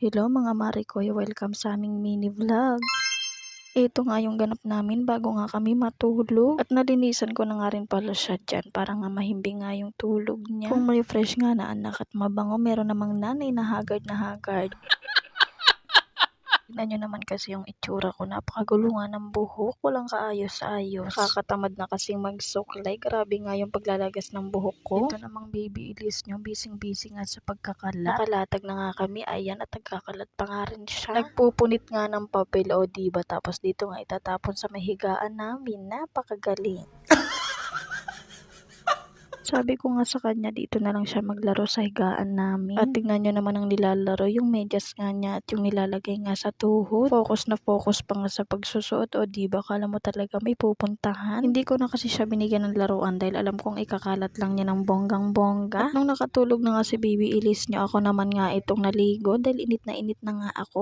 Hello mga Marikoy, welcome sa aming mini vlog. Ito nga yung ganap namin bago nga kami matulog at nalinisan ko na nga rin pala siya dyan para nga mahimbing nga yung tulog niya. Kung refresh nga na anak at mabango, meron namang nanay na haggard na haggard. Tignan nyo naman kasi yung itsura ko, napakagulo nga ng buhok, walang kaayos-ayos. Nakakatamad na kasing magsuklay, grabe nga yung paglalagas ng buhok ko. Ito namang baby Elise nyo, busy nga sa pagkakalat. Nakalatag na nga kami, ayan, at nagkakalat pa nga rin siya. Nagpupunit nga ng papel, o diba, tapos dito nga itatapon sa mahigaan namin, napakagaling. Sabi ko nga sa kanya, dito na lang siya maglaro sa higaan namin. At tignan nyo naman ang nilalaro, yung medyas nga niya at yung nilalagay nga sa tuhod. Focus na focus pa nga sa pagsusuot, o diba, kala mo talaga may pupuntahan. Hindi ko na kasi siya binigyan ng laruan dahil alam kong ikakalat lang niya ng bonggang bongga. At nung nakatulog na nga si baby Elise nyo, ako naman nga itong naligo dahil init na nga ako.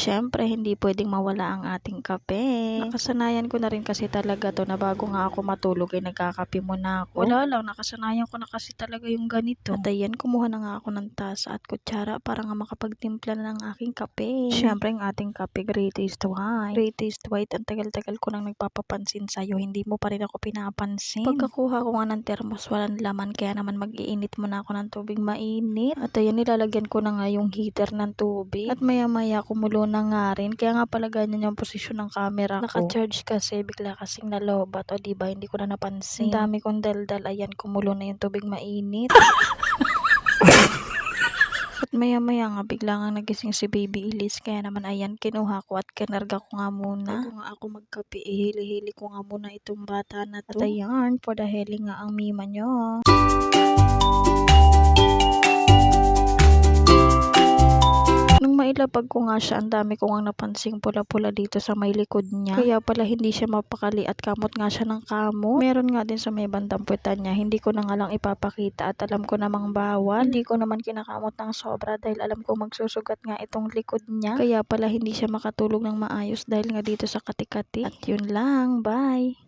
Siyempre, hindi pwedeng mawala ang ating kape. Nakasanayan ko na rin kasi talaga to na bago nga ako matulog ay nagkakape muna ako. Wala lang, nakasanayan ko na kasi talaga yung ganito. At ayan, kumuha na nga ako ng tasa at kutsara para nga makapagtimpla na ng aking kape. Siyempre, ang ating kape, Greatest White. Greatest White, ang tagal-tagal ko nang nagpapapansin sa'yo, hindi mo pa rin ako pinapansin. Pagkakuha ko nga ng termos, walang laman, kaya naman mag-iinit muna ako ng tubig mainit. At ayan, nilalagyan ko na nga yung heater ng tubig. At maya-maya kumulo na nga rin. Kaya nga pala ganyan yung posisyon ng camera ko. Naka-charge kasi, bigla kasing nalobat. O diba, hindi ko na napansin. Ang dami kong daldal. Ayan, kumulo na yung tubig mainit. At maya-maya nga, bigla nga nagising si baby Elise. Kaya naman, ayan, kinuha ko at kinarga ko nga muna. Bago nga ako magkape, hili-hili ko nga muna itong bata na to. At ayan, for the heli nga ang mima nyo. Nung mailapag ko nga siya, ang dami ko nga napansing pula-pula dito sa may likod niya. Kaya pala hindi siya mapakali at kamot nga siya ng kamot. Meron nga din sa may bandang puwetan niya. Hindi ko na nga lang ipapakita at alam ko namang bawal. Hindi ko naman kinakamot ng sobra dahil alam ko magsusugat nga itong likod niya. Kaya pala hindi siya makatulog ng maayos dahil nga dito sa kati-kati. At yun lang, bye!